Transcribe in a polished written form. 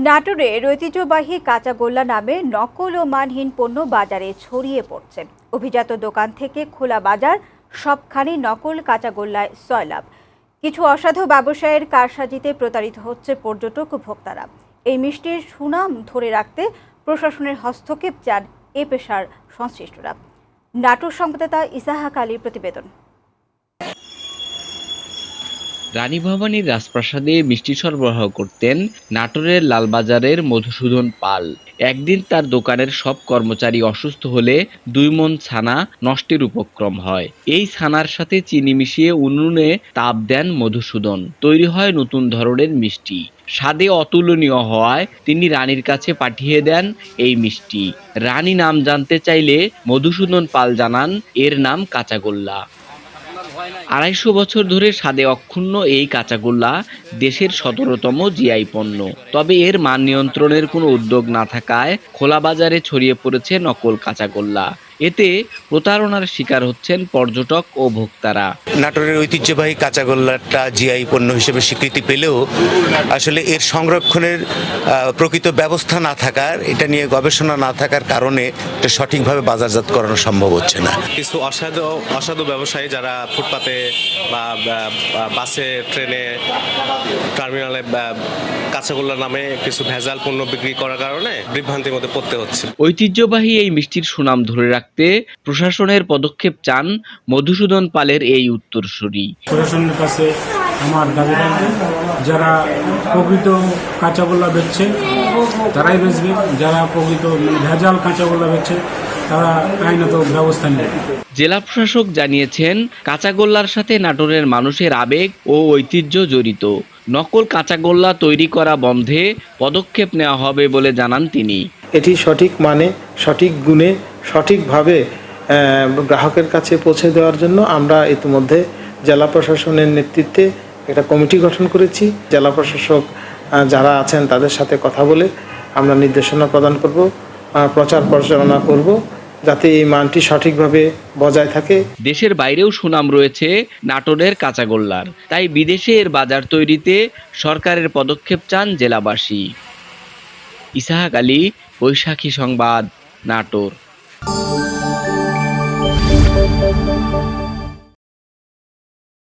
নাটোরের ঐতিহ্যবাহী কাঁচাগোল্লা নামে নকল ও মানহীন পণ্য বাজারে ছড়িয়ে পড়ছে। অভিজাত দোকান থেকে খোলা বাজার সবখানি নকল কাঁচাগোল্লায় সয়লাভ। কিছু অসাধু ব্যবসায়ের কারসাজিতে প্রতারিত হচ্ছে পর্যটক ও ভোক্তারা। এই মিষ্টির সুনাম ধরে রাখতে প্রশাসনের হস্তক্ষেপ চান এ পেশার সংশ্লিষ্টরা। নাটোর সংবাদদাতা ইসাহাক আলীর প্রতিবেদন। রানী ভবানীর রাজপ্রাসাদে মিষ্টি সরবরাহ করতেন নাটোরের লালবাজারের মধুসূদন পাল। একদিন তার দোকানের সব কর্মচারী অসুস্থ হলে 2 মণ ছানা নষ্টের উপক্রম হয়। এই ছানার সাথে চিনি মিশিয়ে উনুনে তাপ দেন মধুসূদন। তৈরি হয় নতুন ধরনের মিষ্টি। স্বাদে অতুলনীয় হওয়ায় তিনি রানীর কাছে পাঠিয়ে দেন এই মিষ্টি। রানী নাম জানতে চাইলে মধুসূদন পাল জানান এর নাম কাঁচাগোল্লা। 250 বছর ধরে স্বাদে অক্ষুণ্ণ এই কাঁচাগোল্লা দেশের 17তম জিআই পণ্য। তবে এর মান নিয়ন্ত্রণের কোনো উদ্যোগ না থাকায় খোলা বাজারে ছড়িয়ে পড়েছে নকল কাঁচাগোল্লা। এতে প্রতারণার শিকার হচ্ছেন পর্যটক ও ভোক্তারা। নাটোরের ঐতিহ্যবাহী কাঁচাগোল্লাটা জিআই পণ্য হিসেবে স্বীকৃতি পেলেও আসলে এর সংরক্ষণের প্রকৃত ব্যবস্থা না থাকার, এটা নিয়ে গবেষণা না থাকার কারণে এটা সঠিকভাবে বাজারজাত করানো সম্ভব হচ্ছে না। কিছু অসাধু ব্যবসায়ী যারা ফুটপাতে বা বাসে, ট্রেনে, টার্মিনালে কাঁচাগোল্লা নামে কিছু ভেজাল পণ্য বিক্রি করার কারণে বিভ্রান্তির মধ্যে পড়তে হচ্ছে। ঐতিহ্যবাহী এই মিষ্টির সুনাম ধরে রাখতে প্রশাসনের পদক্ষেপ চান মধুসূদন পালের এই উত্তরসূরি। প্রশাসনের কাছে আমার দাবি থাকবে, যারা প্রকৃত কাঁচাগোল্লা বেচছে তারাই বেচবে, যারা প্রকৃত ভেজাল কাঁচাগোল্লা বেচছে তারা আইনত ব্যবস্থা নেবে। জেলা প্রশাসক জানিয়েছেন, কাঁচাগোল্লার সাথে নাটোরের মানুষের আবেগ ও ঐতিহ্য জড়িত। নকল কাঁচাগোল্লা তৈরি করা বন্ধে পদক্ষেপ নেওয়া হবে বলে জানান তিনি। এটি সঠিক মানে, সঠিক গুণে, সঠিকভাবে গ্রাহকের কাছে পৌঁছে দেওয়ার জন্য আমরা ইতিমধ্যে জেলা প্রশাসনের নেতৃত্বে একটা কমিটি গঠন করেছি। জেলা প্রশাসক যারা আছেন তাদের সাথে কথা বলে আমরা নির্দেশনা প্রদান করব, প্রচার প্রচারণা করব, যাতে এই মানটি সঠিকভাবে বজায় থাকে। দেশের বাইরেও সুনাম রয়েছে নাটোরের কাঁচাগোল্লার, তাই বিদেশে এর বাজার তৈরিতে সরকারের পদক্ষেপ চান জেলাবাসী। ইসাহাক আলী, বৈশাখী সংবাদ, নাটোর।